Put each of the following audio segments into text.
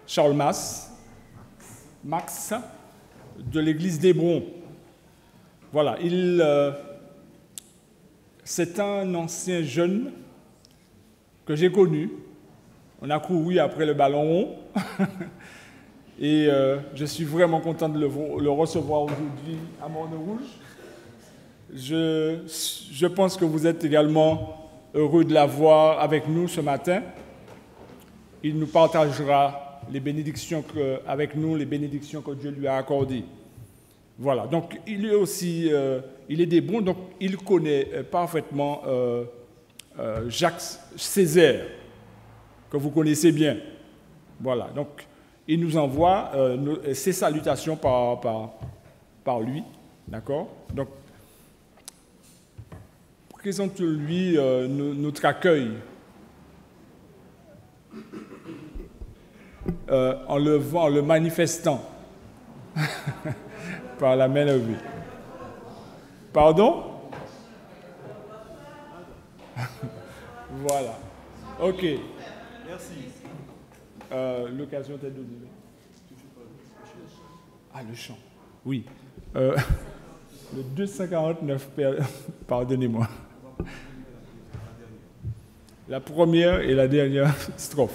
Charles Max, de l'église d'Hébron. Voilà, c'est un ancien jeune que j'ai connu. On a couru après le ballon rond. Et je suis vraiment content de le recevoir aujourd'hui à Morne-Rouge. Je pense que vous êtes également heureux de l'avoir avec nous ce matin. Il nous partagera les bénédictions avec nous, les bénédictions que Dieu lui a accordées. Voilà, donc il est aussi, il est d'Hébron, donc il connaît parfaitement Jacques Césaire, que vous connaissez bien. Voilà, donc il nous envoie ses salutations par lui, d'accord? Donc, présente-lui notre accueil en le manifestant par la main levée. Pardon? Voilà. Ok. Merci. L'occasion t'est donnée. Ah, le chant. Oui. Le 249, pardonnez-moi. La première et la dernière strophe.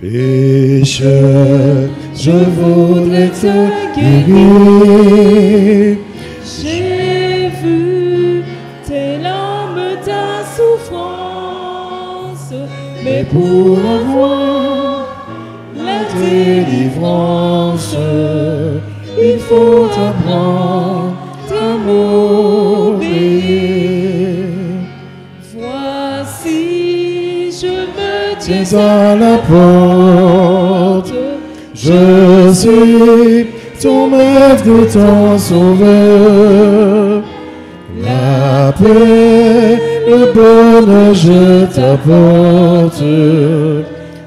Pécheur, je voudrais te guérir. J'ai vu tes larmes, ta souffrance, mais pour avoir la délivrance, il faut apprendre à m'obéir. Voici, je me tiens À la porte, je suis ton maître et ton sauveur. La paix, le bonheur, je t'apporte.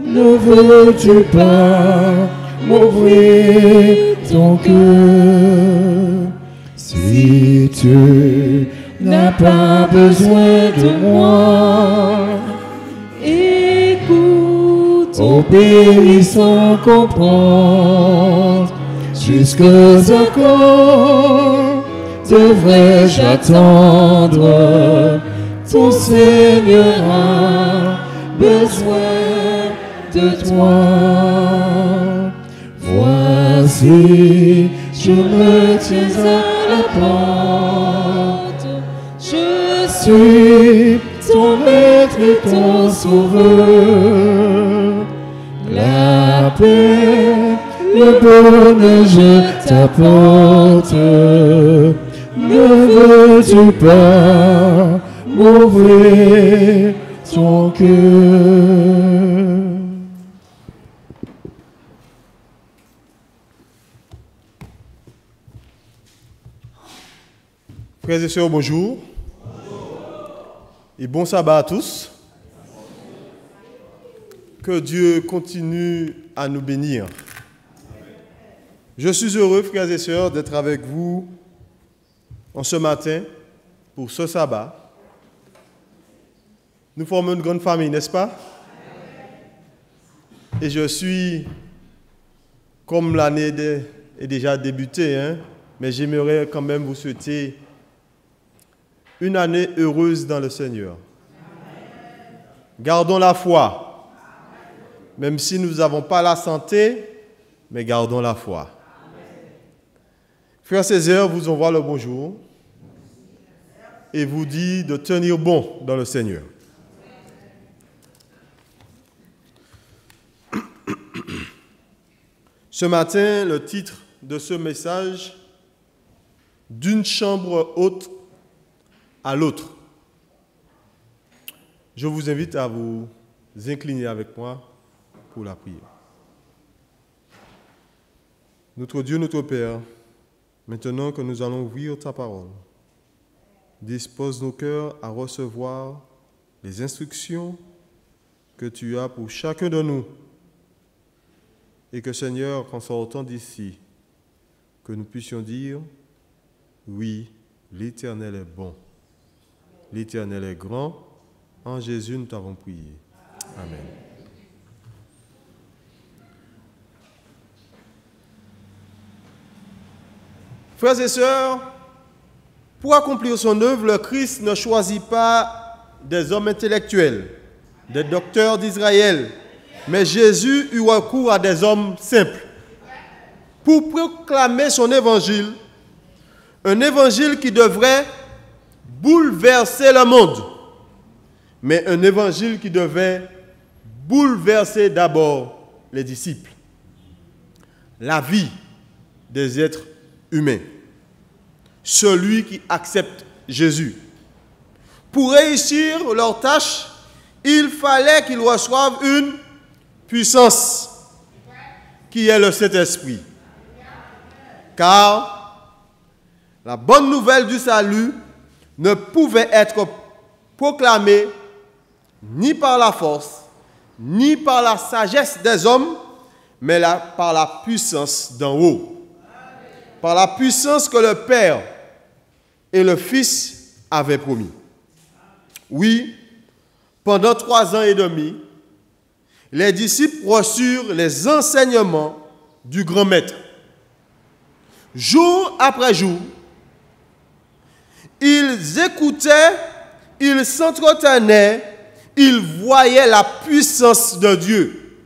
Ne veux-tu pas m'ouvrir ton cœur? Si tu n'as pas besoin de moi, écoute, obéis sans comprendre. Jusque quand devrais-je attendre? Ton Seigneur a besoin de toi. Voici, je me tiens à la porte. Je suis ton maître et ton sauveur. La paix, le bonheur, je t'apporte. Ne veux-tu pas m'ouvrir ton cœur? Frères et sœurs, bonjour. Et bon sabbat à tous. Que Dieu continue à nous bénir. Je suis heureux, frères et sœurs, d'être avec vous en ce matin pour ce sabbat. Nous formons une grande famille, n'est-ce pas? Et je suis, comme l'année est déjà débutée, mais j'aimerais quand même vous souhaiter une année heureuse dans le Seigneur. Gardons la foi, même si nous n'avons pas la santé, mais gardons la foi. Frère Césaire vous envoie le bonjour et vous dit de tenir bon dans le Seigneur. Ce matin, le titre de ce message, d'une chambre haute à l'autre. Je vous invite à vous incliner avec moi pour la prière. Notre Dieu, notre Père, maintenant que nous allons ouvrir ta parole, dispose nos cœurs à recevoir les instructions que tu as pour chacun de nous. Et que Seigneur, qu'en sortant d'ici, que nous puissions dire, oui, l'Éternel est bon, l'Éternel est grand, en Jésus nous t'avons prié. Amen. Frères et sœurs, pour accomplir son œuvre, le Christ ne choisit pas des hommes intellectuels, des docteurs d'Israël, mais Jésus eut recours à des hommes simples pour proclamer son évangile, un évangile qui devrait bouleverser le monde, mais un évangile qui devait bouleverser d'abord les disciples, la vie des êtres humains, celui qui accepte Jésus. Pour réussir leur tâche, il fallait qu'ils reçoivent une puissance qui est le Saint-Esprit. Car la bonne nouvelle du salut ne pouvait être proclamée ni par la force, ni par la sagesse des hommes, mais par la puissance d'en haut. Par la puissance que le Père et le Fils avaient promis. Oui, pendant 3 ans et demi, les disciples reçurent les enseignements du grand maître. Jour après jour, ils écoutaient, ils s'entretenaient, ils voyaient la puissance de Dieu.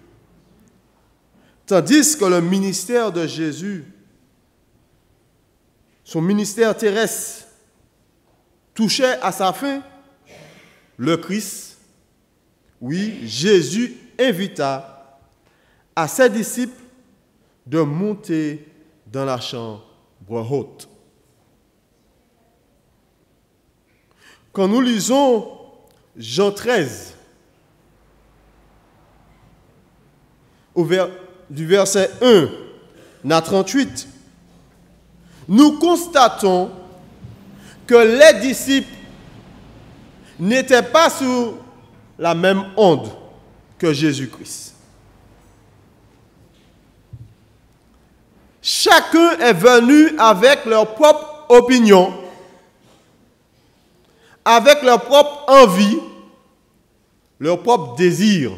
Tandis que le ministère de Jésus, son ministère terrestre, touchait à sa fin, le Christ, oui, Jésus invita à ses disciples de monter dans la chambre haute. Quand nous lisons Jean 13, du verset 1 à 38, nous constatons que les disciples n'étaient pas sur la même onde que Jésus-Christ. Chacun est venu avec leur propre opinion, avec leur propre envie, leur propre désir.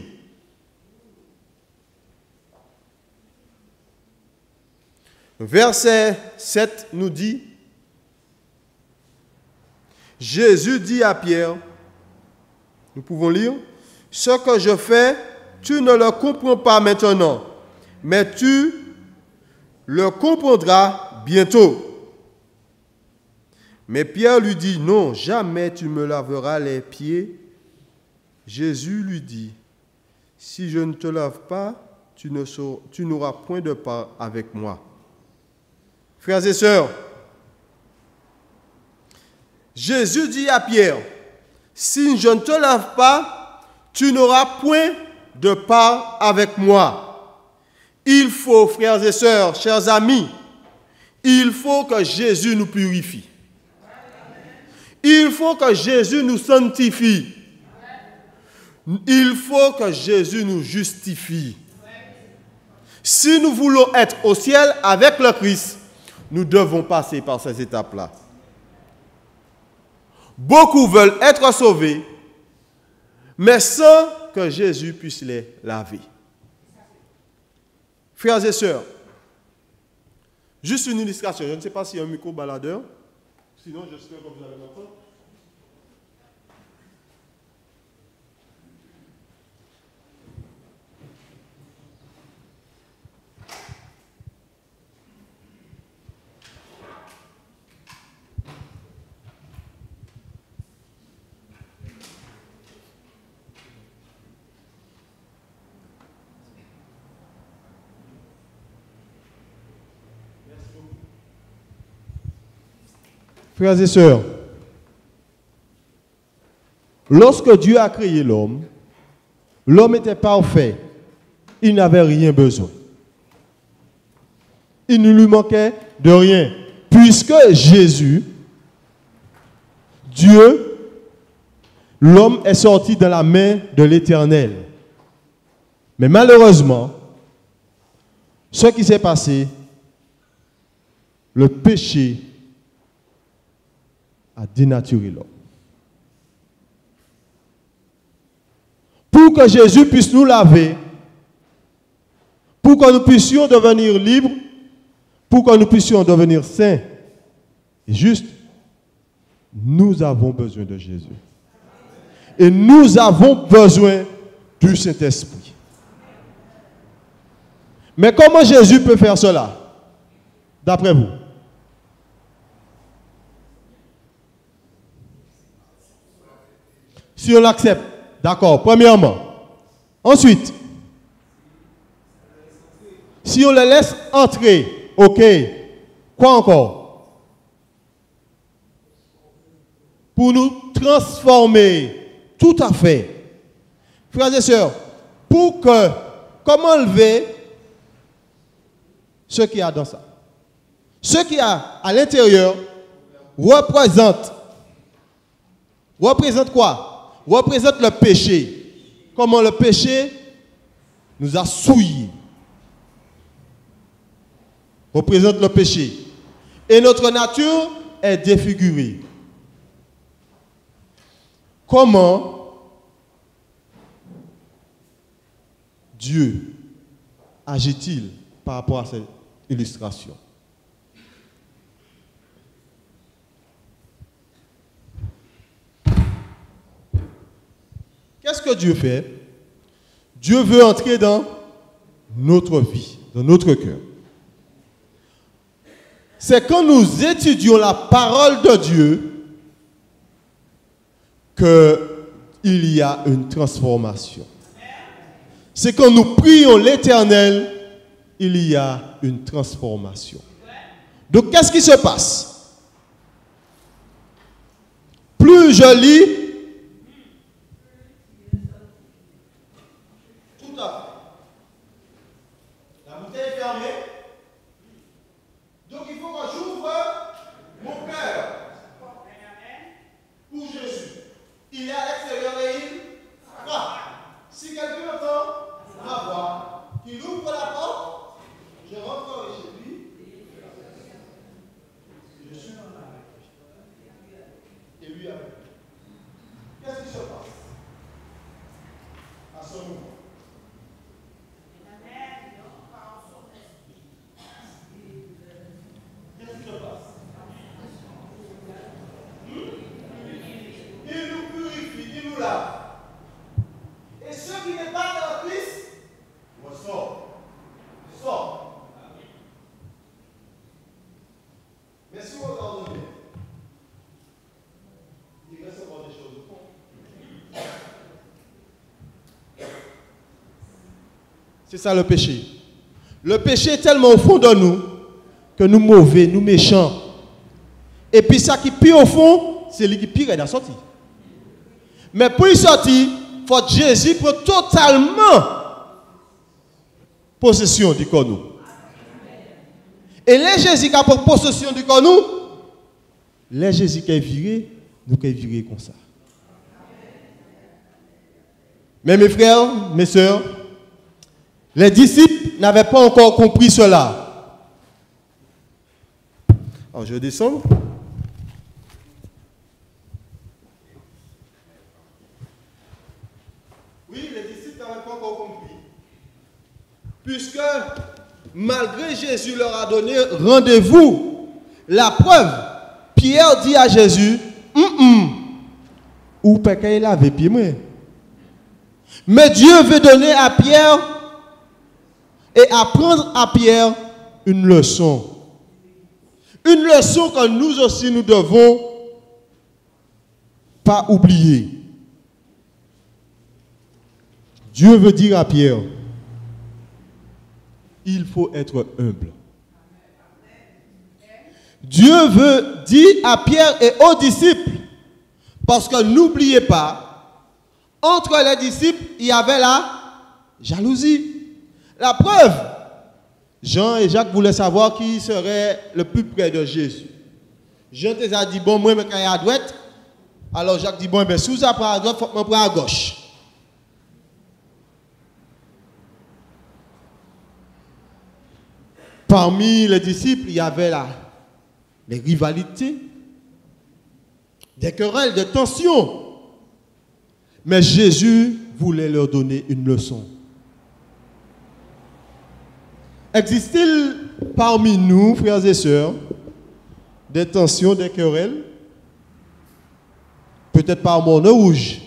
Verset 7 nous dit, Jésus dit à Pierre, nous pouvons lire, « Ce que je fais, tu ne le comprends pas maintenant, mais tu le comprendras bientôt. » Mais Pierre lui dit, « Non, jamais tu me laveras les pieds. » Jésus lui dit, « Si je ne te lave pas, tu n'auras point de part avec moi. » Frères et sœurs, Jésus dit à Pierre, « Si je ne te lave pas, tu n'auras point de part avec moi. » Il faut, frères et sœurs, chers amis, il faut que Jésus nous purifie. Il faut que Jésus nous sanctifie. Il faut que Jésus nous justifie. Si nous voulons être au ciel avec le Christ, nous devons passer par ces étapes-là. Beaucoup veulent être sauvés, mais sans que Jésus puisse les laver. Frères et sœurs, juste une illustration. Je ne sais pas s'il y a un micro-baladeur. Sinon, j'espère que vous allez m'entendre. Frères et sœurs, lorsque Dieu a créé l'homme, l'homme était parfait. Il n'avait rien besoin. Il ne lui manquait de rien. Puisque Jésus, Dieu, l'homme est sorti de la main de l'Éternel. Mais malheureusement, ce qui s'est passé, le péché a dénaturé l'homme. Pour que Jésus puisse nous laver, pour que nous puissions devenir libres, pour que nous puissions devenir saints et justes, nous avons besoin de Jésus. Et nous avons besoin du Saint-Esprit. Mais comment Jésus peut faire cela, d'après vous? Si on l'accepte, d'accord, premièrement. Ensuite, si on le laisse entrer, ok, quoi encore? Pour nous transformer, tout à fait. Frères et sœurs, pour que, comment enlever ce qu'il y a dans ça? Ce qu'il y a à l'intérieur représente quoi? Représente le péché. Comment le péché nous a souillés. Représente le péché. Et notre nature est défigurée. Comment Dieu agit-il par rapport à cette illustration? Qu'est-ce que Dieu fait? Dieu veut entrer dans notre vie, dans notre cœur. C'est quand nous étudions la parole de Dieu qu'il y a une transformation. C'est quand nous prions l'Éternel, il y a une transformation. Donc, qu'est-ce qui se passe? Plus je lis, tout à fait. La bouteille est fermée. Donc, il faut que j'ouvre mon cœur pour Jésus. Il est à l'extérieur et il frappe. Si quelqu'un entend ma voix, qu'il ouvre la porte, je rentrerai chez lui. Je suis dans la main. Et lui avec lui. Qu'est-ce qui se passe à ce moment? Qu'est-ce qui se passe? Il nous purifie, il nous lave. Et ceux qui n'est pas dans Christ, ressort. Sort. Mais si vous regardez, il reste encore des choses au fond. C'est ça le péché. Le péché est tellement au fond de nous que nous mauvais, nous méchants. Et puis ça qui pire au fond, c'est lui qui pire est dans la sortie. Mais pour y sortir, il faut que Jésus prenne totalement possession du corps nous. Et les Jésus qui a pris possession du corps nous, les Jésus qui est viré, nous qui est viré comme ça. Mais mes frères, mes sœurs, les disciples n'avaient pas encore compris cela. Alors je descends. Oui, les disciples n'avaient pas encore compris. Puisque, malgré Jésus leur a donné rendez-vous, la preuve, Pierre dit à Jésus, ou peut qu'il avait pied moi. Mais Dieu veut donner à Pierre et apprendre à Pierre une leçon. Une leçon que nous aussi nous devons pas oublier. Dieu veut dire à Pierre, il faut être humble. Dieu veut dire à Pierre et aux disciples, parce que n'oubliez pas, entre les disciples, il y avait la jalousie. La preuve, Jean et Jacques voulaient savoir qui serait le plus près de Jésus. Jean te a dit, bon, moi, je suis à droite. Alors Jacques dit, bon, ben, si vous apprenez à droite, il faut que je prenne à gauche. parmi les disciples, il y avait les rivalités, des querelles, des tensions. Mais Jésus voulait leur donner une leçon. Existe-t-il parmi nous, frères et sœurs, des tensions, des querelles? Peut-être pas à Montrouge,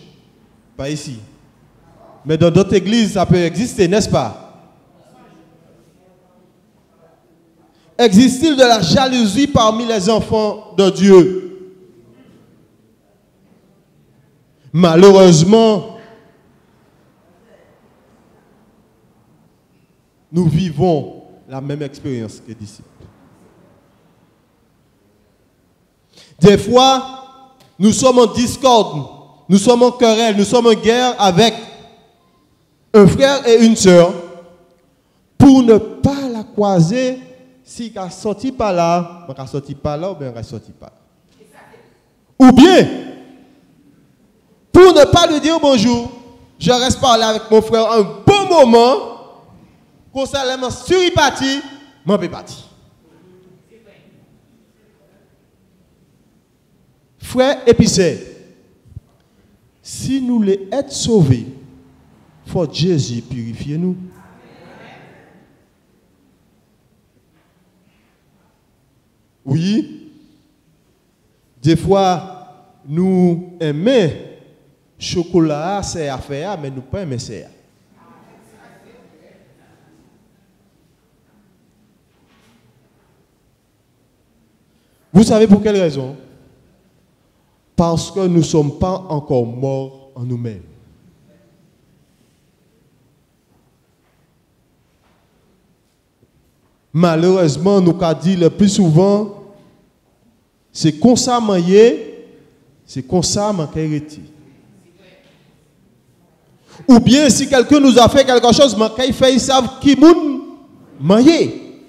pas ici. Mais dans d'autres églises, ça peut exister, n'est-ce pas? Existe-t-il de la jalousie parmi les enfants de Dieu? Malheureusement, nous vivons la même expérience que les disciples. Des fois, nous sommes en discorde, nous sommes en querelle, nous sommes en guerre avec un frère et une sœur pour ne pas la croiser. Si elle ne sortit pas là, elle ne sortit pas là ou bien elle ne sortit pas là. Ou bien, pour ne pas lui dire bonjour, je reste parler avec mon frère un bon moment, pour ça, je suis suripati, je suis parti. Frères et puis sœurs, si nous voulons être sauvés, il faut que Jésus purifie nous. Oui, des fois, nous aimons chocolat, c'est affaire, mais nous ne pas aimer ça. Vous savez pour quelle raison? Parce que nous ne sommes pas encore morts en nous-mêmes. Malheureusement, nous avons dit le plus souvent, c'est comme ça manger, c'est comme ça manquer. Ou bien si quelqu'un nous a fait quelque chose, il fait, ils savent qui moun manger.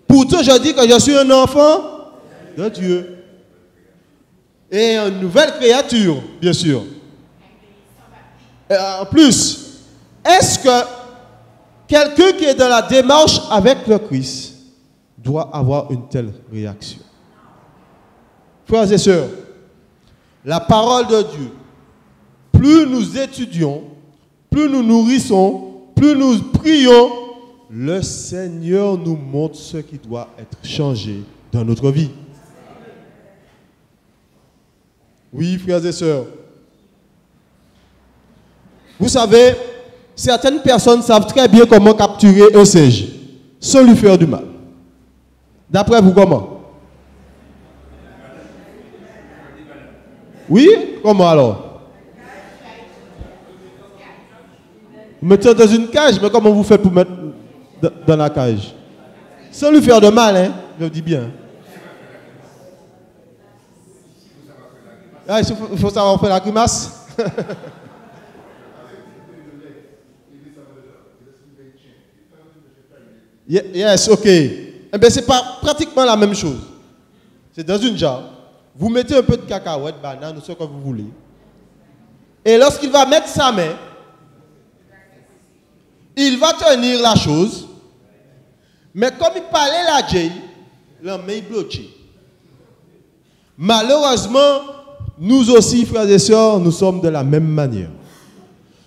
Pourtant, je dis que je suis un enfant de Dieu. Et une nouvelle créature, bien sûr. Et en plus, est-ce que quelqu'un qui est dans la démarche avec le Christ doit avoir une telle réaction? Frères et sœurs, la parole de Dieu, plus nous étudions, plus nous nourrissons, plus nous prions, le Seigneur nous montre ce qui doit être changé dans notre vie. Oui, frères et sœurs. Vous savez, certaines personnes savent très bien comment capturer un singe sans lui faire du mal. D'après vous, comment? Oui? Comment alors? Vous mettez dans une cage, mais comment vous faites pour mettre dans la cage? Sans lui faire de mal, hein? Je vous dis bien. Ah, il faut savoir faire la grimace. Yes, ok. Eh bien, c'est pas pratiquement la même chose. C'est dans une jarre. Vous mettez un peu de cacahuète, banane, ce que vous voulez. Et lorsqu'il va mettre sa main, il va tenir la chose. Mais comme il parlait la J, la main est bloquée. Malheureusement, nous aussi, frères et sœurs, nous sommes de la même manière.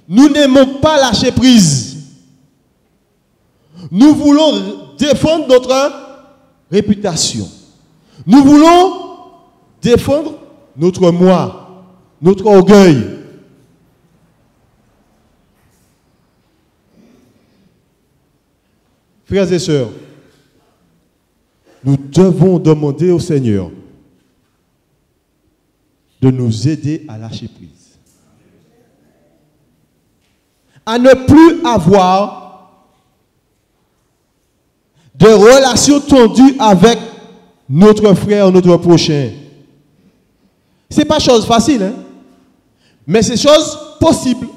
Nous n'aimons pas lâcher prise. Nous voulons défendre notre réputation. Nous voulons défendre notre moi, notre orgueil. Frères et sœurs, nous devons demander au Seigneur de nous aider à lâcher prise. À ne plus avoir de relations tendues avec notre frère, notre prochain. Ce n'est pas chose facile, hein? Mais c'est chose possible.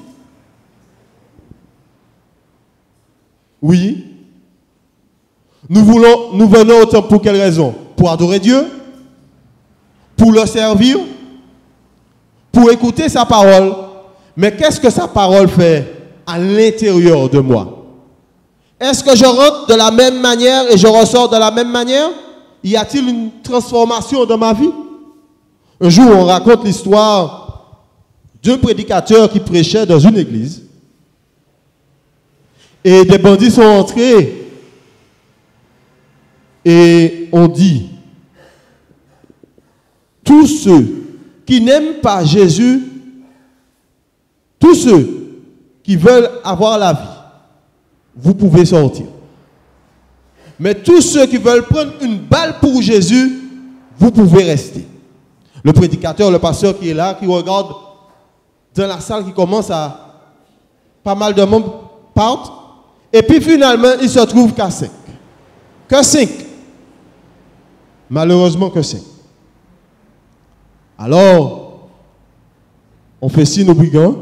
Oui. Nous venons au temple pour quelle raison? Pour adorer Dieu? Pour le servir? Pour écouter sa parole? Mais qu'est-ce que sa parole fait à l'intérieur de moi? Est-ce que je rentre de la même manière et je ressors de la même manière? Y a-t-il une transformation dans ma vie? Un jour, on raconte l'histoire d'un prédicateur qui prêchait dans une église. Et des bandits sont entrés. Et on dit, tous ceux qui n'aiment pas Jésus, tous ceux qui veulent avoir la vie, vous pouvez sortir. Mais tous ceux qui veulent prendre une balle pour Jésus, vous pouvez rester. Le prédicateur, le pasteur qui est là, qui regarde dans la salle, qui commence à... Pas mal de monde partent. Et puis finalement, il se trouve qu'à 5. Que 5. Malheureusement que 5. Alors, on fait signe au brigand,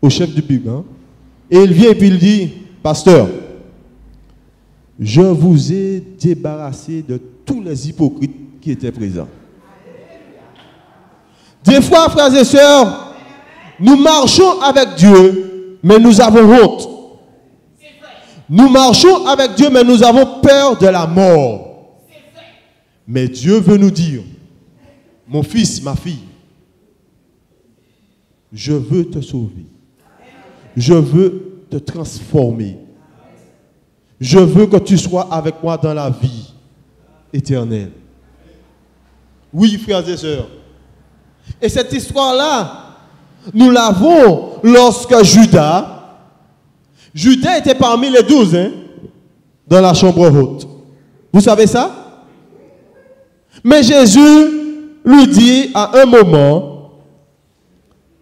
au chef du brigand, et il vient et puis il dit, pasteur, je vous ai débarrassé de tous les hypocrites qui étaient présents. Des fois, frères et sœurs, nous marchons avec Dieu, mais nous avons honte. Nous marchons avec Dieu, mais nous avons peur de la mort. Mais Dieu veut nous dire, mon fils, ma fille, je veux te sauver. Je veux te transformer. Je veux que tu sois avec moi dans la vie éternelle. Oui, frères et sœurs. Et cette histoire-là, nous l'avons lorsque Judas était parmi les 12, dans la chambre haute. Vous savez ça? Mais Jésus lui dit à un moment,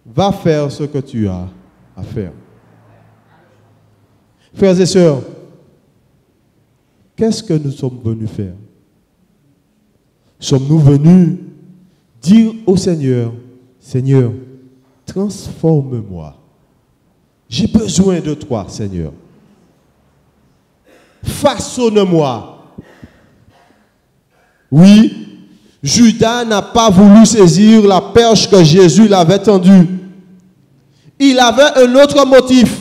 va faire ce que tu as à faire. Frères et sœurs, qu'est-ce que nous sommes venus faire? Sommes-nous venus dire au Seigneur, Seigneur, transforme-moi. J'ai besoin de toi, Seigneur. Façonne-moi. Oui, Judas n'a pas voulu saisir la perche que Jésus l'avait tendue. Il avait un autre motif.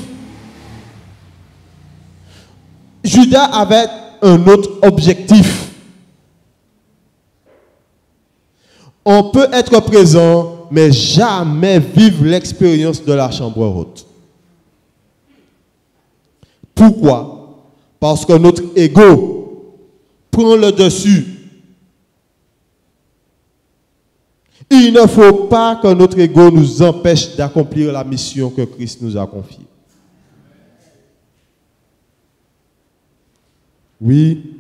Judas avait un autre objectif. On peut être présent, mais jamais vivre l'expérience de la chambre haute. Pourquoi? Parce que notre ego prend le dessus. Il ne faut pas que notre ego nous empêche d'accomplir la mission que Christ nous a confiée. Oui,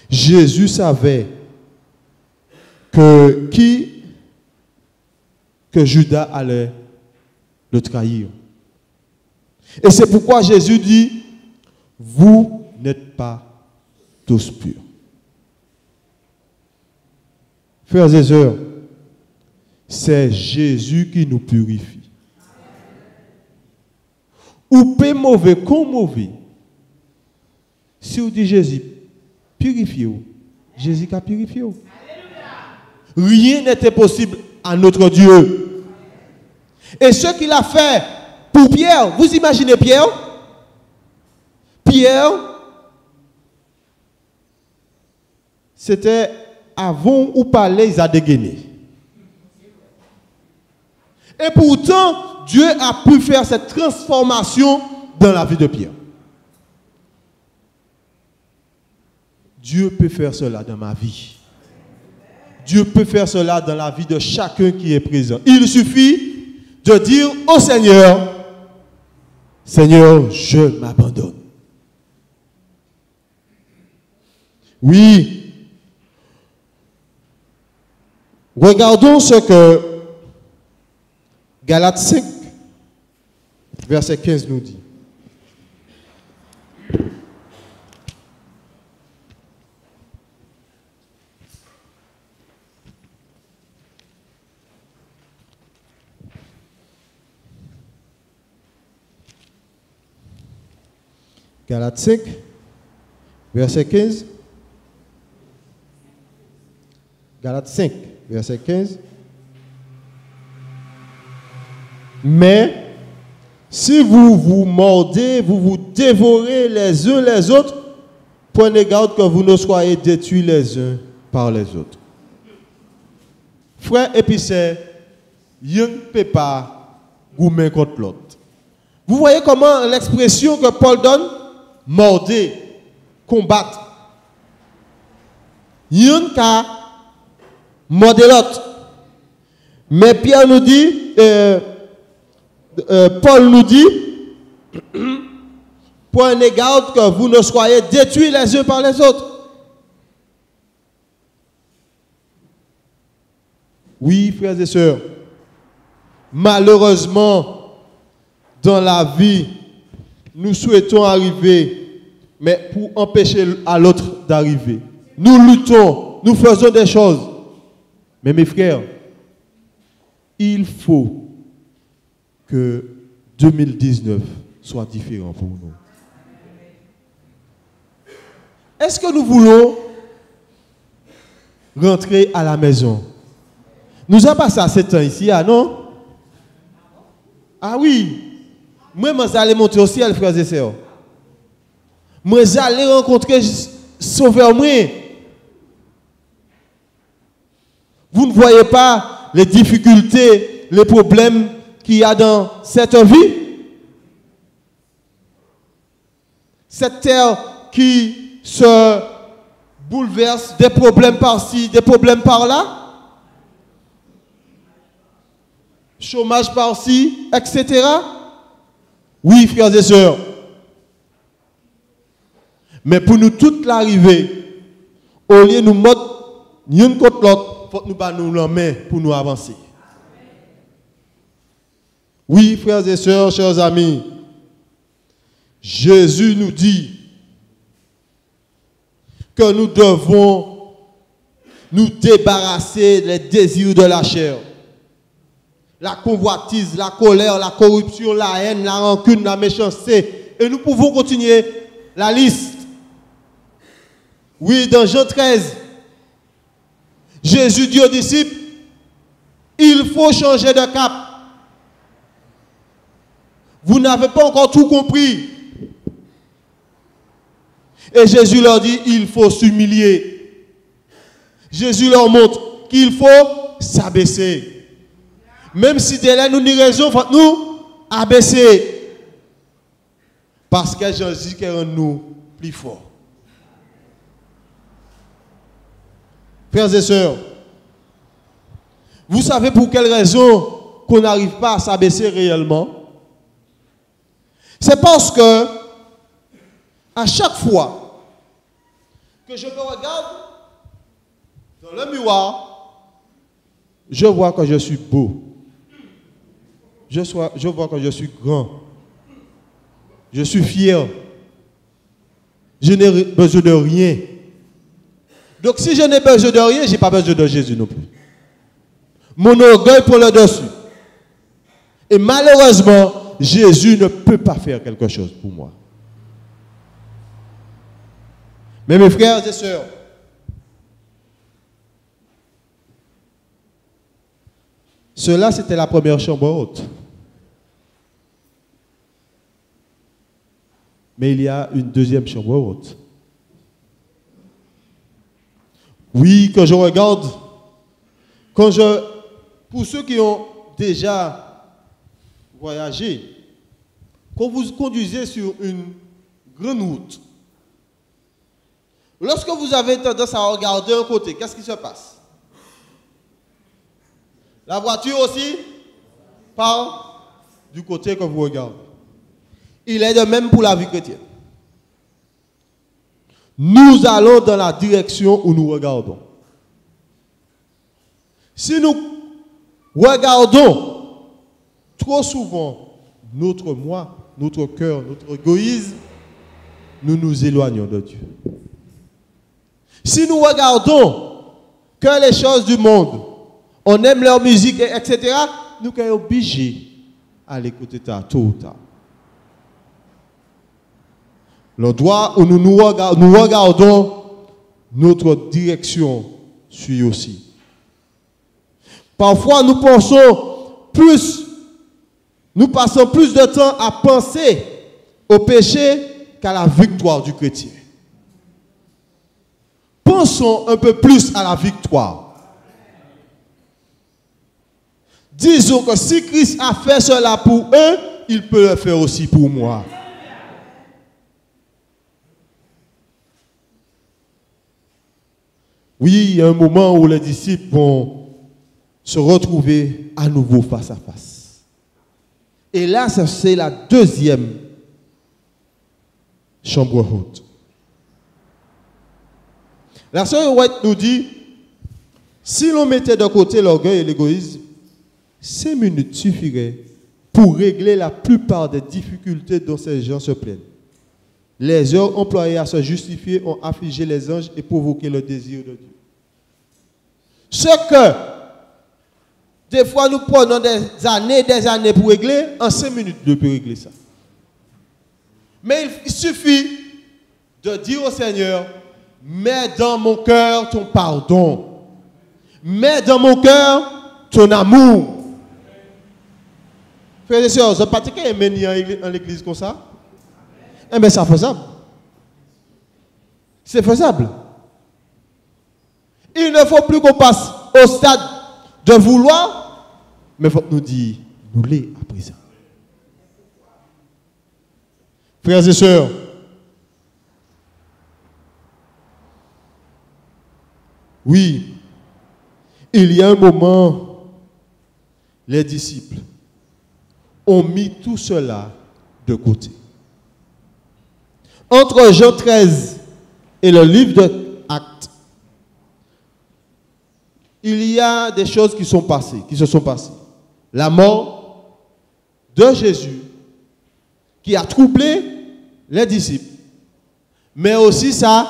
Jésus savait que Judas allait le trahir. Et c'est pourquoi Jésus dit, vous n'êtes pas tous purs. Frères et sœurs, c'est Jésus qui nous purifie. Ou peu mauvais comme mauvais. Si vous dites Jésus, purifiez-vous. Jésus a purifié. Rien n'était possible à notre Dieu. Et ce qu'il a fait pour Pierre, vous imaginez Pierre? Pierre, c'était avant ou parler, il a dégainé. Et pourtant, Dieu a pu faire cette transformation dans la vie de Pierre. Dieu peut faire cela dans ma vie. Dieu peut faire cela dans la vie de chacun qui est présent. Il suffit de dire au Seigneur, Seigneur, je m'abandonne. Oui. Regardons ce que Galates 5, verset 15 nous dit. Galates 5, verset 15. Galates 5, verset 15. Mais Si vous vous mordez, vous vous dévorez les uns les autres, prenez garde que vous ne soyez détruits les uns par les autres. Frère et puis c'est, il ne peut pas goumer contre l'autre. Vous voyez comment l'expression que Paul donne, mordez, combattre. Il ne peut pas morder l'autre. Mais Pierre nous dit, Paul nous dit, prenez garde que vous ne soyez détruits les uns par les autres. Oui, frères et sœurs, malheureusement, dans la vie, nous souhaitons arriver, mais pour empêcher à l'autre d'arriver. Nous luttons, nous faisons des choses. Mais mes frères, il faut que 2019 soit différent pour nous. Est-ce que nous voulons rentrer à la maison? Nous avons passé à 7 ans ici, ah non? Ah oui. Moi, je vais monter au ciel, frères et sœurs. Moi, je vais rencontrer Sauveur. Vous ne voyez pas les difficultés, les problèmes qu'il y a dans cette vie? Cette terre qui se bouleverse, des problèmes par-ci, des problèmes par-là? Chômage par-ci, etc. Oui, frères et sœurs. Mais pour nous toutes l'arrivée, au lieu de nous mettre l'une contre l'autre, il faut que nous battions nous la main pour nous avancer. Oui, frères et sœurs, chers amis, Jésus nous dit que nous devons nous débarrasser des désirs de la chair. La convoitise, la colère, la corruption, la haine, la rancune, la méchanceté. Et nous pouvons continuer la liste. Oui, dans Jean 13, Jésus dit aux disciples, il faut changer de cap. Vous n'avez pas encore tout compris. Et Jésus leur dit, il faut s'humilier. Jésus leur montre qu'il faut s'abaisser. Même si de là nous n'y raison, il faut nous abaisser. Parce que Jésus qui rend nous plus forts. Frères et sœurs, vous savez pour quelle raison qu'on n'arrive pas à s'abaisser réellement? C'est parce que à chaque fois que je me regarde dans le miroir, je vois que je suis beau. Je vois que je suis grand. Je suis fier. Je n'ai besoin de rien. Donc si je n'ai besoin de rien, je n'ai pas besoin de Jésus non plus. Mon orgueil prend le dessus. Et malheureusement, Jésus ne peut pas faire quelque chose pour moi. Mais mes frères et sœurs, cela c'était la première chambre haute. Mais il y a une deuxième chambre haute. Oui, quand je regarde, pour ceux qui ont déjà voyagé, quand vous conduisez sur une grande route, lorsque vous avez tendance à regarder un côté, qu'est-ce qui se passe? La voiture aussi part du côté que vous regardez. Il est de même pour la vie chrétienne. Nous allons dans la direction où nous regardons. Si nous regardons trop souvent notre moi, notre cœur, notre égoïsme, nous nous éloignons de Dieu. Si nous regardons que les choses du monde, on aime leur musique, etc., nous sommes obligés à l'écouter tôt ou tard. L'endroit où nous regardons, notre direction suit aussi. Parfois, nous pensons plus, nous passons plus de temps à penser au péché qu'à la victoire du chrétien. Pensons un peu plus à la victoire. Disons que si Christ a fait cela pour eux, il peut le faire aussi pour moi. Oui, il y a un moment où les disciples vont se retrouver à nouveau face à face. Et là, c'est la deuxième chambre haute. La sœur White nous dit, si l'on mettait de côté l'orgueil et l'égoïsme, 5 minutes suffiraient pour régler la plupart des difficultés dont ces gens se plaignent. Les heures employées à se justifier ont affligé les anges et provoqué le désir de Dieu. Ce que, des fois, nous prenons des années pour régler, en 5 minutes, Dieu peut régler ça. Mais il suffit de dire au Seigneur, mets dans mon cœur ton pardon. Mets dans mon cœur ton amour. Frères et sœurs, vous n'avez pas pratiqué en l'église comme ça? Eh bien, c'est faisable. C'est faisable. Il ne faut plus qu'on passe au stade de vouloir, mais il faut nous dire, nous l'est à présent. Frères et sœurs, oui, il y a un moment, les disciples ont mis tout cela de côté. Entre Jean 13 et le livre d'Actes, il y a des choses qui se sont passées. La mort de Jésus qui a troublé les disciples, mais aussi sa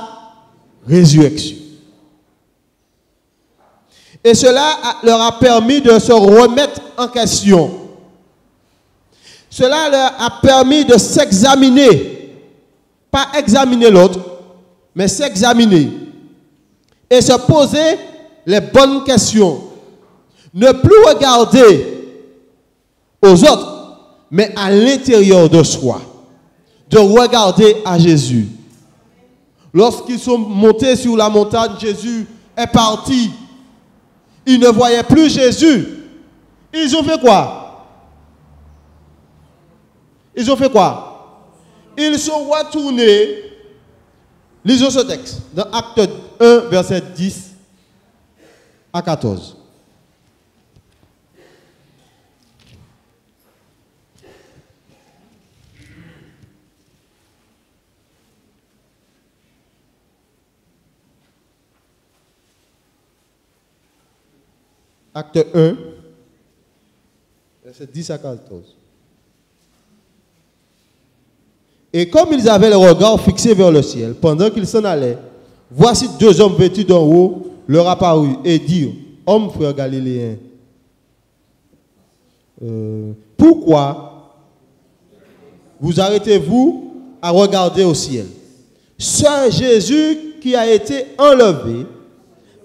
résurrection. Et cela leur a permis de se remettre en question. Cela leur a permis de s'examiner. Pas examiner l'autre, mais s'examiner. Et se poser les bonnes questions. Ne plus regarder aux autres, mais à l'intérieur de soi. De regarder à Jésus. Lorsqu'ils sont montés sur la montagne, Jésus est parti. Ils ne voyaient plus Jésus. Ils ont fait quoi? Ils ont fait quoi? Ils sont retournés. Lisons ce texte dans Acte 1, verset 10 à 14. Acte 1, verset 10 à 14. Et comme ils avaient le regard fixé vers le ciel, pendant qu'ils s'en allaient, voici 2 hommes vêtus d'en haut leur apparurent et dirent, hommes frères galiléens, pourquoi vous arrêtez-vous à regarder au ciel? Ce Jésus qui a été enlevé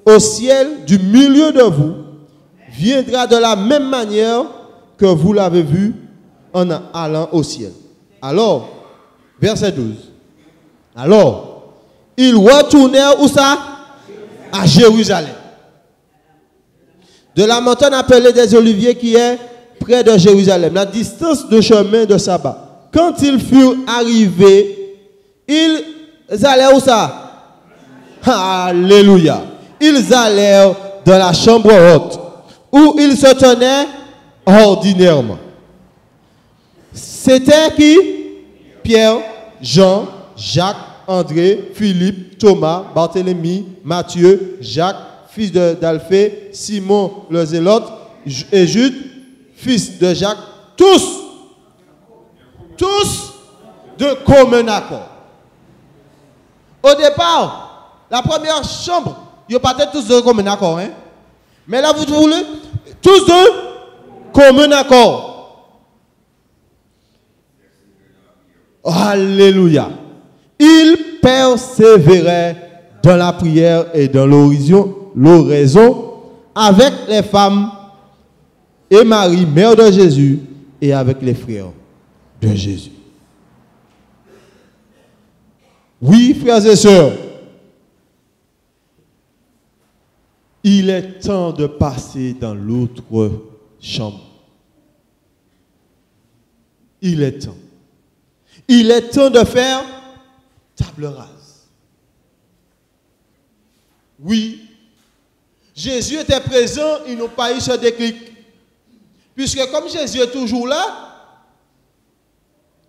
au ciel du milieu de vous, viendra de la même manière que vous l'avez vu en allant au ciel. Alors, verset 12. Alors, ils retournèrent où ça? À Jérusalem. De la montagne appelée des Oliviers qui est près de Jérusalem, la distance de chemin de sabbat. Quand ils furent arrivés, ils allèrent où ça? Alléluia. Ils allèrent dans la chambre haute, où ils se tenaient ordinairement. C'était qui? Pierre, Jean, Jacques, André, Philippe, Thomas, Barthélemy, Matthieu, Jacques, fils d'Alphée, Simon le Zélote, et Jude, fils de Jacques, tous de commun accord. Au départ, la première chambre, ils n'étaient pas tous de commun accord, hein? Mais là, vous voulez, tous de commun accord. Alléluia. Ils persévéraient dans la prière et dans l'oraison avec les femmes et Marie, mère de Jésus, et avec les frères de Jésus. Oui, frères et sœurs, il est temps de passer dans l'autre chambre. Il est temps. Il est temps de faire table rase. Oui, Jésus était présent, ils n'ont pas eu ce déclic. Puisque comme Jésus est toujours là,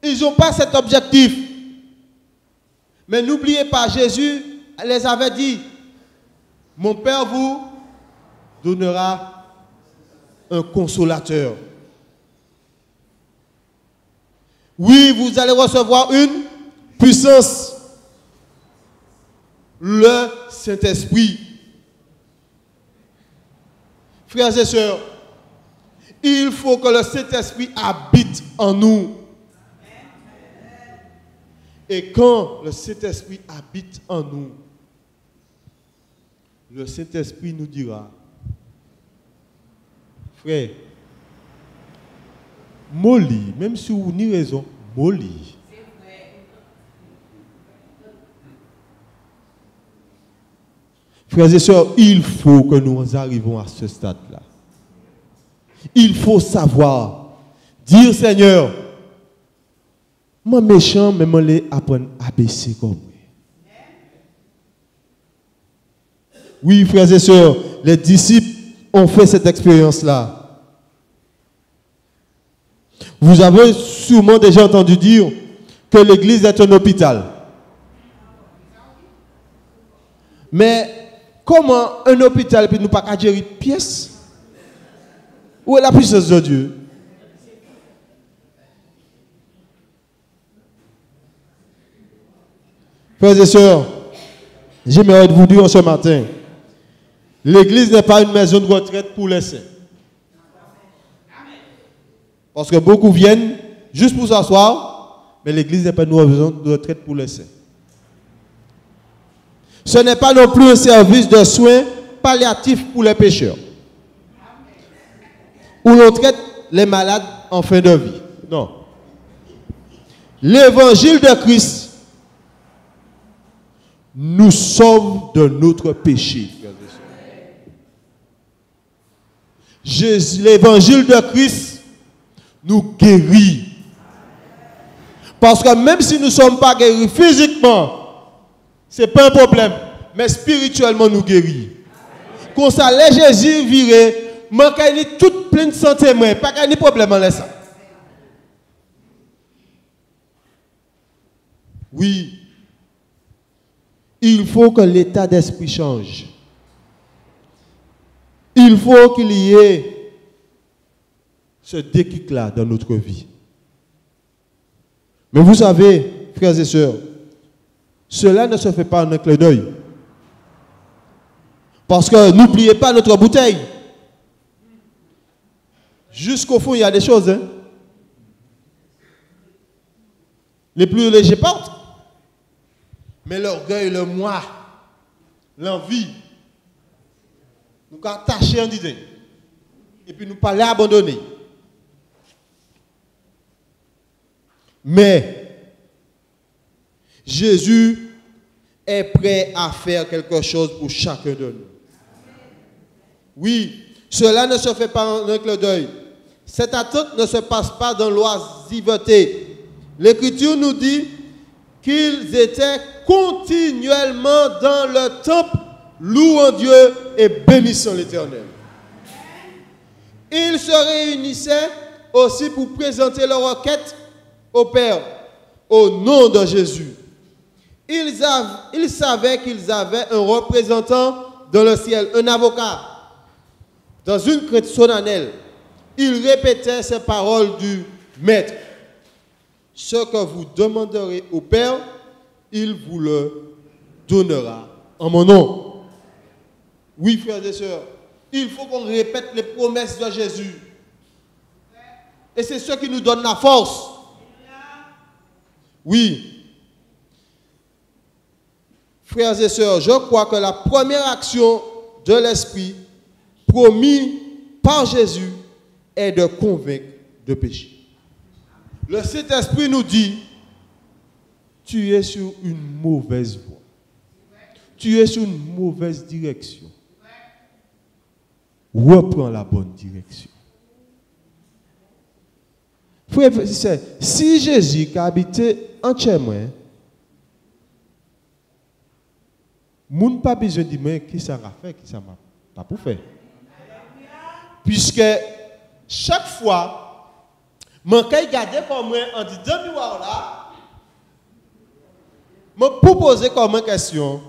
ils n'ont pas cet objectif. Mais n'oubliez pas, Jésus les avait dit, mon Père vous donnera un consolateur. Oui, vous allez recevoir une puissance, le Saint-Esprit. Frères et sœurs, il faut que le Saint-Esprit habite en nous. Et quand le Saint-Esprit habite en nous, le Saint-Esprit nous dira, frère, molly, même si vous n'avez raison, molly. Frères et sœurs, il faut que nous arrivions à ce stade-là. Il faut savoir dire, Seigneur, moi méchant, mais moi les apprendre à baisser comme moi. Oui, frères et sœurs, les disciples ont fait cette expérience-là. Vous avez sûrement déjà entendu dire que l'église est un hôpital. Mais comment un hôpital peut nous pas gérer pièces? Où est la puissance de Dieu? Frères et sœurs, j'aimerais vous dire ce matin, l'église n'est pas une maison de retraite pour les saints. Parce que beaucoup viennent juste pour s'asseoir, mais l'église n'est pas une maison de retraite pour les saints. Ce n'est pas non plus un service de soins palliatifs pour les pécheurs, où l'on traite les malades en fin de vie. Non. L'évangile de Christ nous sauve de notre péché. L'évangile de Christ nous guérit. Parce que même si nous ne sommes pas guéris physiquement, ce n'est pas un problème, mais spirituellement nous guérit. Quand ça, les Jésus viré, manquait ni toute pleine santé, pas de problème en laissant. Oui, il faut que l'état d'esprit change. Il faut qu'il y ait ce déclic-là dans notre vie. Mais vous savez, frères et sœurs, cela ne se fait pas en un clin d'œil. Parce que n'oubliez pas notre bouteille. Jusqu'au fond, il y a des choses. Hein? Les plus légers partent. Mais l'orgueil, le moi, l'envie, nous attacher en disant. Et puis nous pas les abandonner. Mais Jésus est prêt à faire quelque chose pour chacun de nous. Oui, cela ne se fait pas en un clin d'œil. Cette attente ne se passe pas dans l'oisiveté. L'Écriture nous dit qu'ils étaient continuellement dans le temple, louant Dieu et bénissant l'Éternel. Ils se réunissaient aussi pour présenter leur requête au Père, au nom de Jésus. Ils savaient qu'ils avaient un représentant dans le ciel, un avocat. Dans une crainte solennelle, ils répétaient ces paroles du Maître. Ce que vous demanderez au Père, il vous le donnera en mon nom. Oui, frères et sœurs, il faut qu'on répète les promesses de Jésus. Et c'est ce qui nous donne la force. Oui. Frères et sœurs, je crois que la première action de l'Esprit promis par Jésus est de convaincre de péché. Le Saint-Esprit nous dit, tu es sur une mauvaise voie. Tu es sur une mauvaise direction. Reprends la bonne direction. Frère, si Jésus qui a habité entièrement, moun pas besoin de dire qui ça a fait, qui ça m'a pas pour faire. Puisque chaque fois, mon cas garder comme moi en disant miroir là, me proposer comme une question.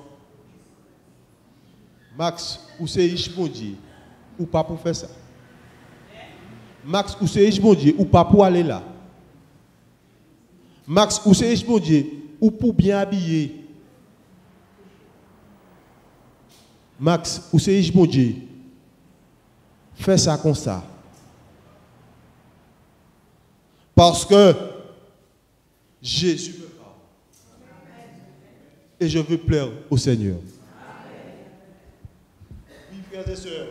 Max, ou c'est riche mon Dieu, ou pas pour faire ça? Max, ou c'est riche mon Dieu, ou pas pour aller là? Max, ou c'est riche mon Dieu, ou pour bien habiller? Max, ou c'est riche mon Dieu, fais ça comme ça. Parce que Jésus me parle. Et je veux plaire au Seigneur. Oui, frères et sœurs.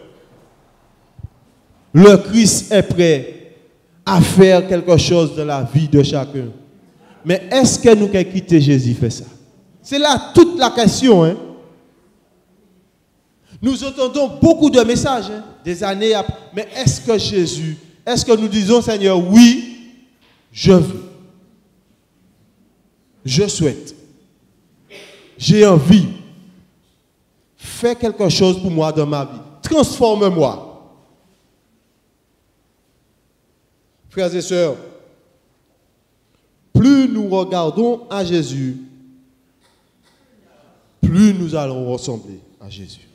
Le Christ est prêt à faire quelque chose dans la vie de chacun. Mais est-ce que nous qui quitter Jésus fait ça? C'est là toute la question. Hein? Nous entendons beaucoup de messages des années après. Mais est-ce que Jésus, est-ce que nous disons Seigneur, oui, je veux. Je souhaite. J'ai envie. Fais quelque chose pour moi dans ma vie. Transforme-moi. Frères et sœurs, plus nous regardons à Jésus, plus nous allons ressembler à Jésus.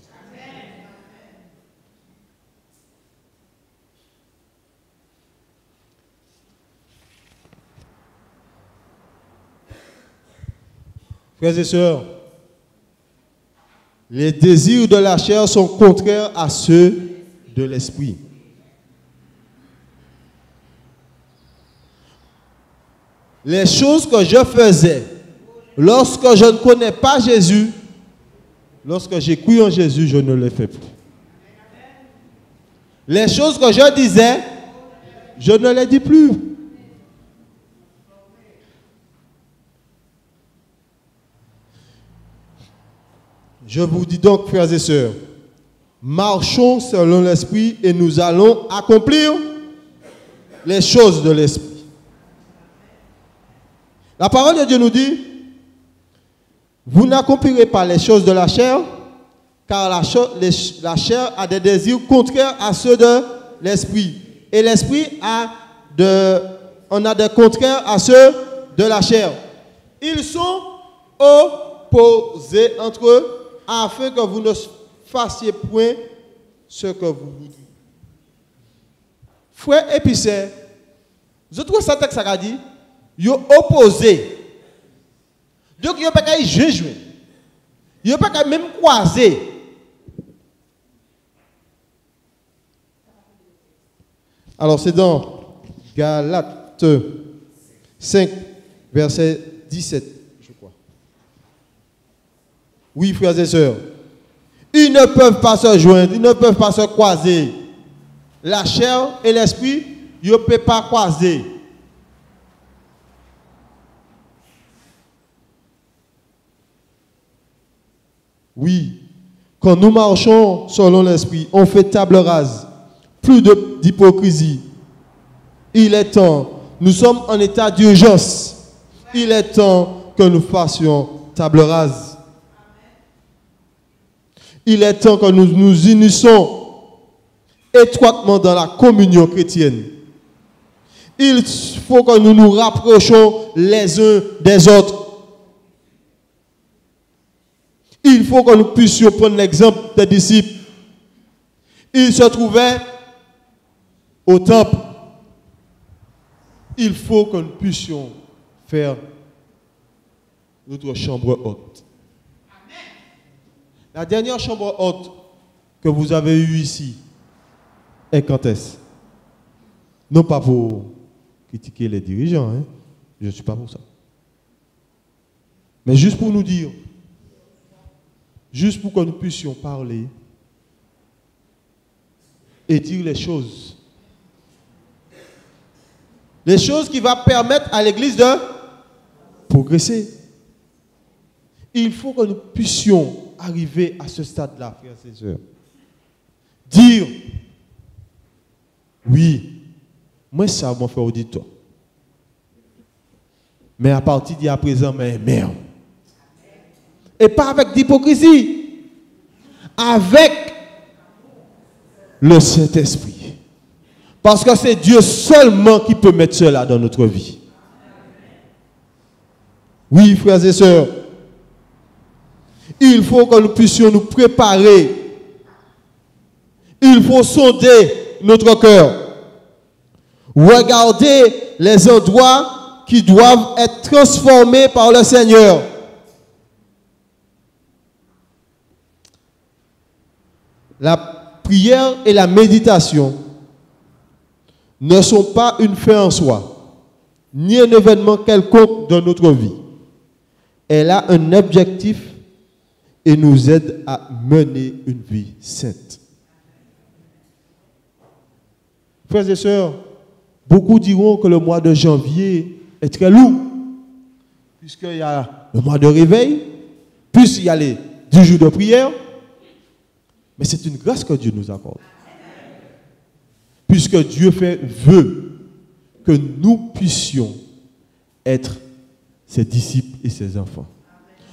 Frères et sœurs, les désirs de la chair sont contraires à ceux de l'esprit. Les choses que je faisais lorsque je ne connais pas Jésus, lorsque j'ai cru en Jésus, je ne les fais plus. Les choses que je disais, je ne les dis plus. Je vous dis donc, frères et sœurs, marchons selon l'esprit et nous allons accomplir les choses de l'esprit. La parole de Dieu nous dit, vous n'accomplirez pas les choses de la chair, car la chair a des désirs contraires à ceux de l'esprit. Et l'esprit a des contraires à ceux de la chair. Ils sont opposés entre eux, afin que vous ne fassiez point ce que vous voudrez. Frère épicé, je trouve ça texte ça dit, ils sont opposés. Donc ils ne peuvent pas y jouer. Ils ne peuvent pas même croiser. Alors c'est dans Galates 5, verset 17. Oui, frères et sœurs, ils ne peuvent pas se joindre, ils ne peuvent pas se croiser. La chair et l'esprit, ils ne peuvent pas croiser. Oui, quand nous marchons selon l'esprit, on fait table rase, plus d'hypocrisie. Il est temps, nous sommes en état d'urgence, il est temps que nous fassions table rase. Il est temps que nous nous unissons étroitement dans la communion chrétienne. Il faut que nous nous rapprochions les uns des autres. Il faut que nous puissions prendre l'exemple des disciples. Ils se trouvaient au temple. Il faut que nous puissions faire notre chambre haute. La dernière chambre haute que vous avez eue ici est quand est-ce? Non pas pour critiquer les dirigeants, hein? Je ne suis pas pour ça. Mais juste pour nous dire, juste pour que nous puissions parler et dire les choses Les choses qui vont permettre à l'Église de progresser. Il faut que nous puissions arriver à ce stade-là, frères et sœurs. Dire, oui, moi ça m'a fait auditoire. Mais à partir d'à présent, mais merde. Et pas avec d'hypocrisie. Avec le Saint-Esprit. Parce que c'est Dieu seulement qui peut mettre cela dans notre vie. Oui, frères et sœurs. Il faut que nous puissions nous préparer. Il faut sonder notre cœur. Regarder les endroits qui doivent être transformés par le Seigneur. La prière et la méditation ne sont pas une fin en soi, ni un événement quelconque dans notre vie. Elle a un objectif et nous aide à mener une vie sainte. Frères et sœurs, beaucoup diront que le mois de janvier est très lourd, puisqu'il y a le mois de réveil, puis il y a les 10 jours de prière, mais c'est une grâce que Dieu nous accorde. Puisque Dieu veut que nous puissions être ses disciples et ses enfants.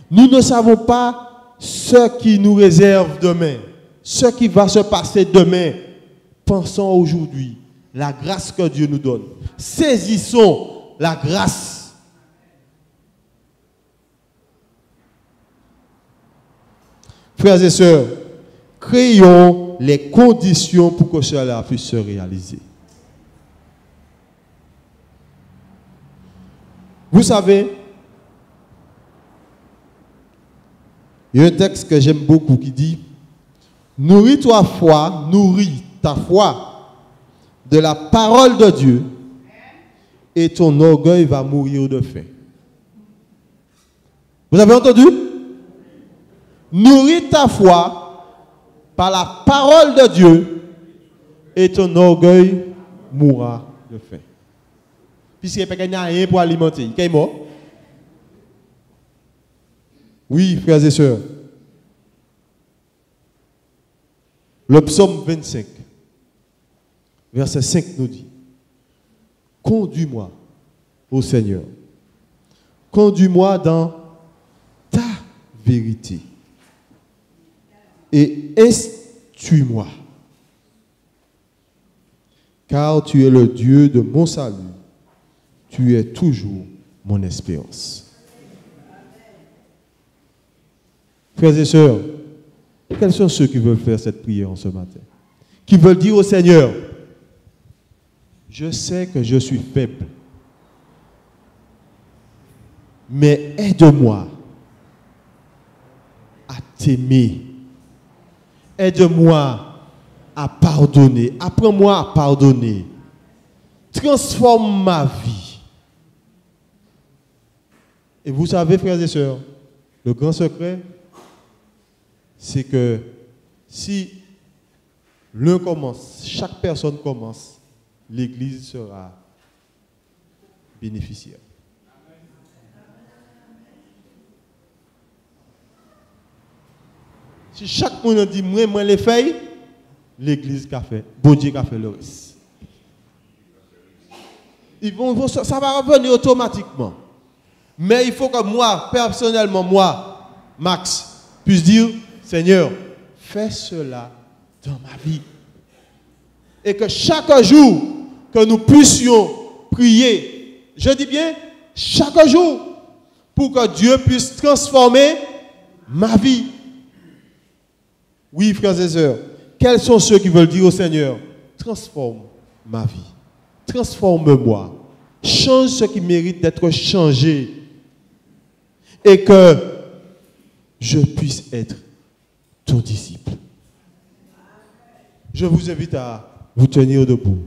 Nous ne savons pas ce qui nous réserve demain, ce qui va se passer demain. Pensons aujourd'hui la grâce que Dieu nous donne. Saisissons la grâce. Frères et sœurs, créons les conditions pour que cela puisse se réaliser. Vous savez, il y a un texte que j'aime beaucoup qui dit « Nourris ta foi de la parole de Dieu et ton orgueil va mourir de faim. » Vous avez entendu? Nourris ta foi par la parole de Dieu et ton orgueil mourra de faim. Puisqu'il n'y a rien pour alimenter. Il est mort. Oui, frères et sœurs. Le psaume 25, verset 5 nous dit: Conduis-moi, ô Seigneur, conduis-moi dans ta vérité et instruis-moi, car tu es le Dieu de mon salut, tu es toujours mon espérance. Frères et sœurs, quels sont ceux qui veulent faire cette prière en ce matin? Qui veulent dire au Seigneur: je sais que je suis faible, mais aide-moi à t'aimer. Aide-moi à pardonner. Apprends-moi à pardonner. Transforme ma vie. Et vous savez, frères et sœurs, le grand secret, c'est que si l'un commence, chaque personne commence, l'Église sera bénéficiaire. Si chaque monde dit moi les feuilles, l'Église a fait, bon Dieu a fait le reste. Ça va revenir automatiquement. Mais il faut que moi, personnellement, moi, Max, puisse dire: Seigneur, fais cela dans ma vie. Et que chaque jour que nous puissions prier, je dis bien chaque jour, pour que Dieu puisse transformer ma vie. Oui, frères et sœurs, quels sont ceux qui veulent dire au Seigneur: transforme ma vie, transforme-moi, change ce qui mérite d'être changé, et que je puisse être ton disciple. Je vous invite à vous tenir debout.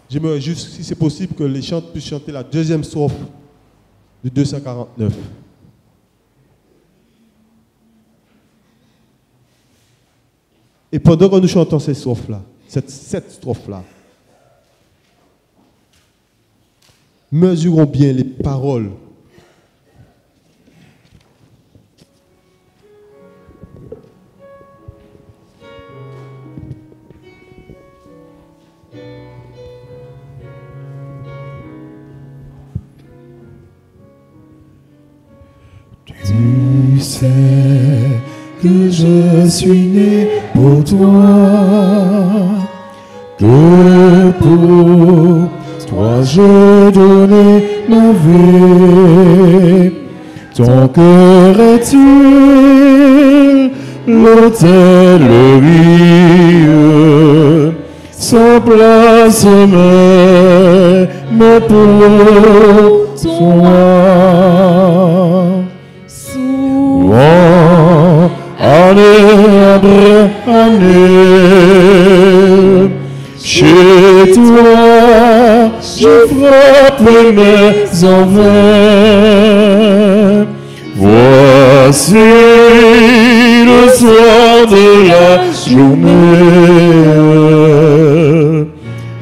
J'aimerais juste, si c'est possible, que les chants puissent chanter la deuxième strophe du 249. Et pendant que nous chantons cette strophe-là, cette strophe-là, mesurons bien les paroles. Tu sais que je suis né pour toi, que pour toi j'ai donné ma vie. Ton cœur est-il l'hôtellerie, sans place mais pour toi. Souvent, année après année, chez toi, je frappe mes envers. Voici le soir de la journée.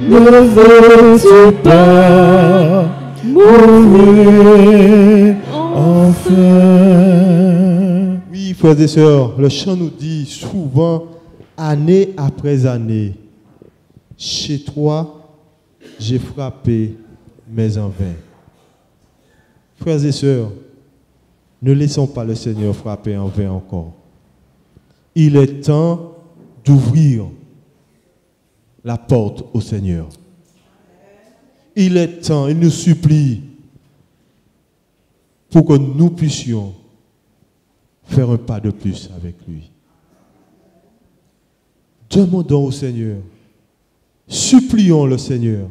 Ne veux-tu pas mourir enfin? Oui, frères et sœurs, le chant nous dit souvent, année après année, chez toi, j'ai frappé mes en vain. Frères et sœurs, ne laissons pas le Seigneur frapper en vain encore. Il est temps d'ouvrir la porte au Seigneur. Il est temps, il nous supplie pour que nous puissions faire un pas de plus avec lui. Demandons au Seigneur, supplions le Seigneur.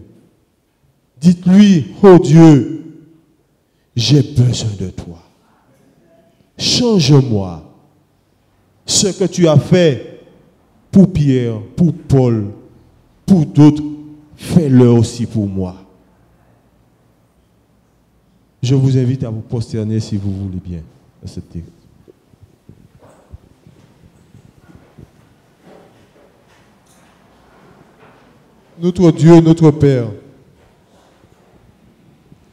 Dites-lui, oh Dieu, j'ai besoin de toi. Change-moi. Ce que tu as fait pour Pierre, pour Paul, pour d'autres, fais-le aussi pour moi. Je vous invite à vous prosterner si vous voulez bien à ce texte. Notre Dieu, notre Père,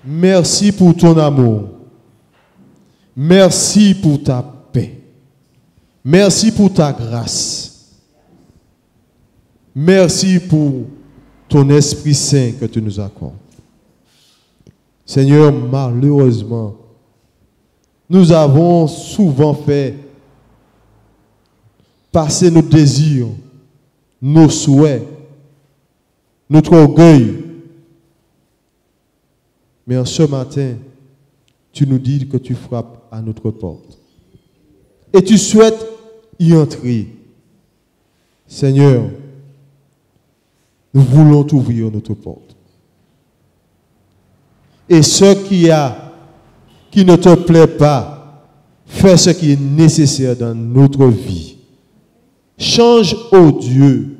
merci pour ton amour. Merci pour ta paix. Merci pour ta grâce. Merci pour ton Esprit Saint que tu nous accordes. Seigneur, malheureusement, nous avons souvent fait passer nos désirs, nos souhaits, notre orgueil. Mais en ce matin, tu nous dis que tu frappes à notre porte. Et tu souhaites y entrer. Seigneur, nous voulons t'ouvrir notre porte. Et ce qui ne te plaît pas, fais ce qui est nécessaire dans notre vie. Change, oh Dieu,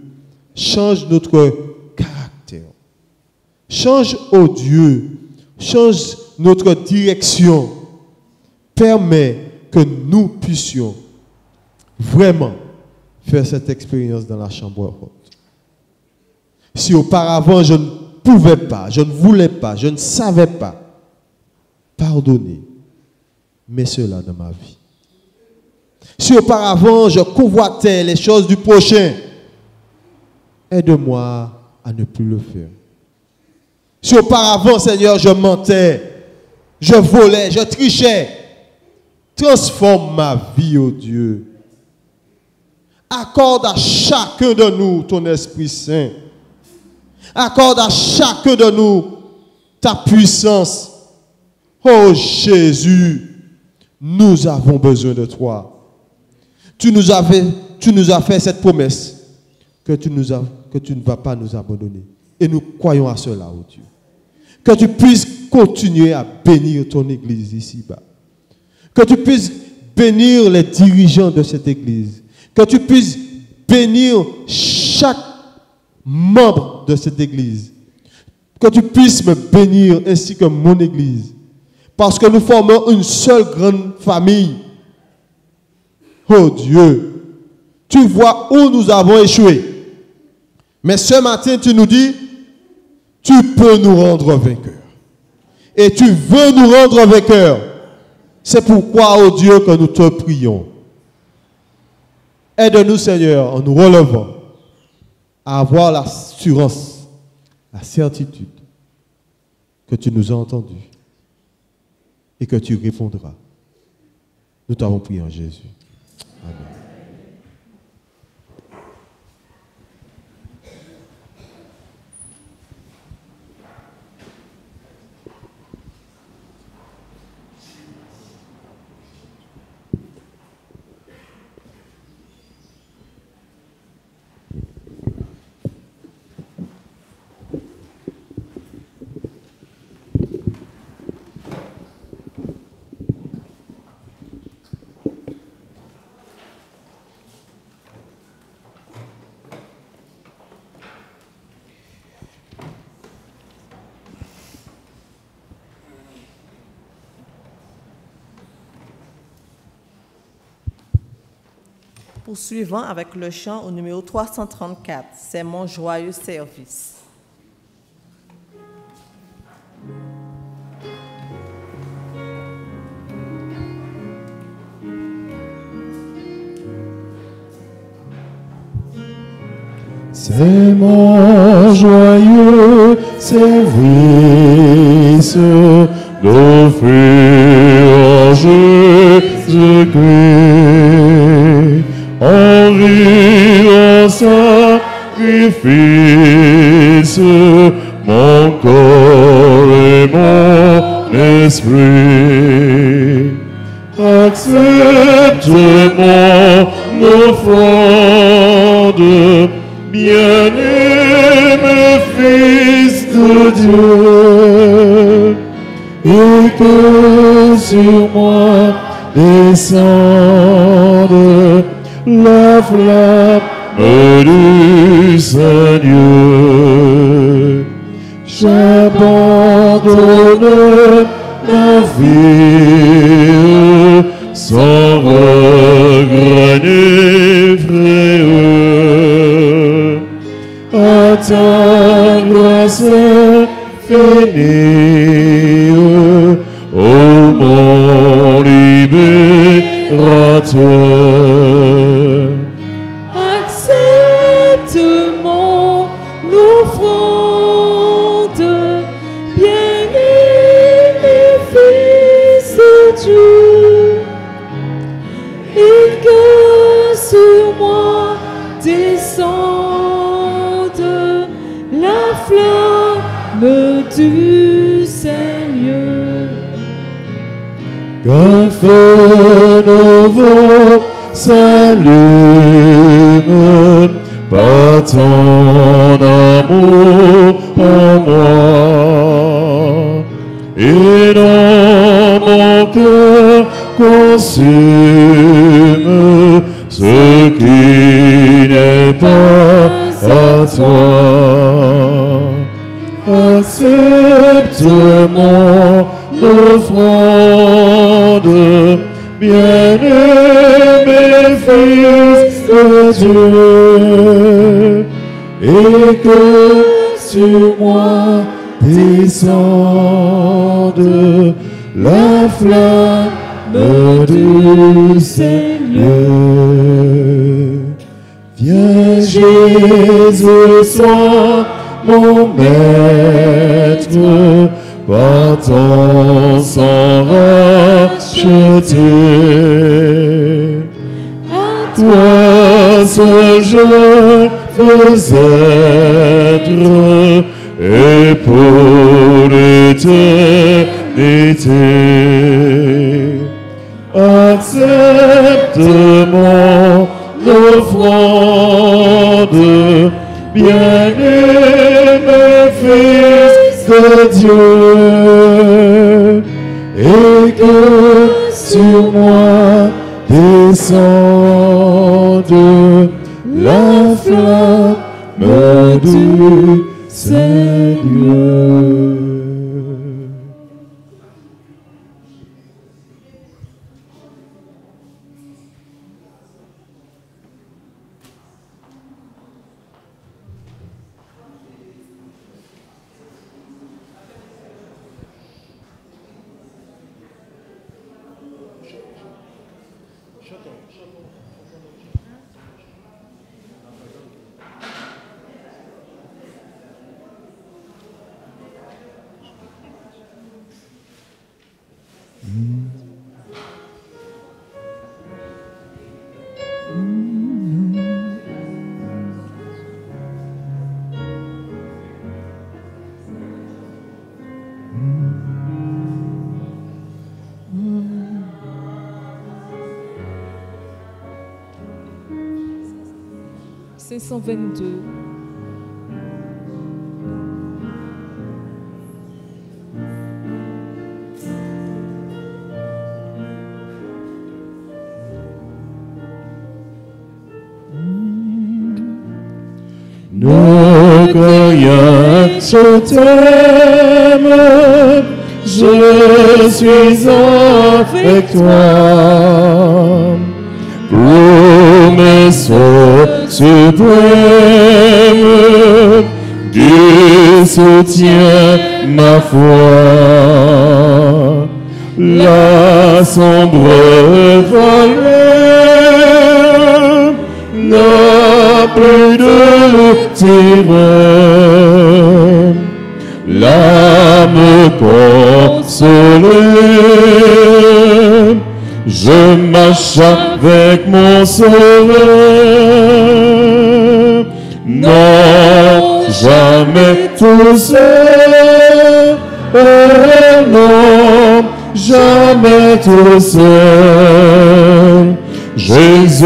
change notre caractère. Change, oh Dieu, change notre direction. Permets que nous puissions vraiment faire cette expérience dans la chambre haute. Si auparavant je ne pouvais pas, je ne voulais pas, je ne savais pas, pardonnez, mets cela dans ma vie. Si auparavant je convoitais les choses du prochain, aide-moi à ne plus le faire. Si auparavant, Seigneur, je mentais, je volais, je trichais, transforme ma vie, oh Dieu. Accorde à chacun de nous ton Esprit Saint. Accorde à chacun de nous ta puissance. Oh Jésus, nous avons besoin de toi. Tu nous as fait cette promesse que tu ne vas pas nous abandonner. Et nous croyons à cela, oh Dieu. Que tu puisses continuer à bénir ton église ici-bas. Que tu puisses bénir les dirigeants de cette église. Que tu puisses bénir chaque membre de cette église. Que tu puisses me bénir ainsi que mon église. parce que nous formons une seule grande famille. Oh Dieu, tu vois où nous avons échoué. Mais ce matin, tu nous dis, tu peux nous rendre vainqueurs. Et tu veux nous rendre vainqueurs. C'est pourquoi, oh Dieu, que nous te prions. Aide-nous, Seigneur, en nous relevant à avoir l'assurance, la certitude que tu nous as entendus et que tu répondras. Nous t'avons prié en Jésus. Amen. Poursuivant avec le chant au numéro 334, c'est mon joyeux service. C'est mon joyeux service d'offrir Jésus-Christ en vivant sacrifice, mon corps et mon esprit. Accepte mon offrande, bien-aimé Fils de Dieu, et que sur moi descende la flamme du Seigneur. J'abandonne ma vie sans regret ni frayeur. À ta grâce infinie, ô mon libérateur. Accepte mon offrande, bien-aimé Fils de Dieu, et que sur moi descende la flamme du Seigneur. Qu'un feu nouveau s'allume par ton amour en moi, et dans mon cœur consume ce qui n'est pas à toi. Accepte mon offrande, bien-aimé Fils de Dieu, et que sur moi descende la flamme du Seigneur. Viens Jésus, sois mon maître, par ton sang racheté. Toi seul je veux être, et pour l'éternité. Accepte mon offrande, bien-aimé Fils de Dieu, et que sur moi descende la flamme du Seigneur. 522. Nos cueillettes, je t'aime, je suis avec toi. Promesse suprême, Dieu soutient ma foi. La sombre vallée n'a plus de terreur. L'âme consolée, je marche avec mon sauveur. Non, jamais tout seul. Non, jamais tout seul. Jésus,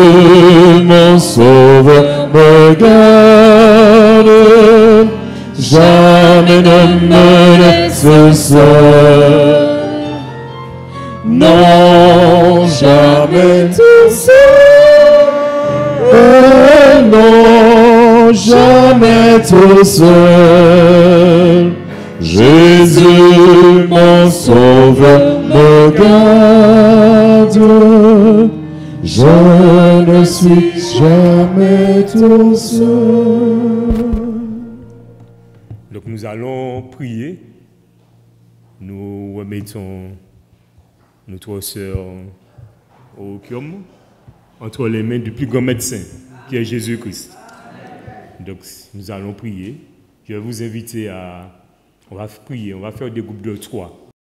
mon sauveur, me garde. Jamais ne me laisse seul. Non, jamais tout seul. Non, jamais tout seul. Jésus, mon sauveur, me garde. Je ne suis jamais tout seul. Donc nous allons prier. Nous remettons notre sœur au Kiom entre les mains du plus grand médecin, qui est Jésus-Christ. Donc nous allons prier. Je vais vous inviter à... On va prier, on va faire des groupes de 3.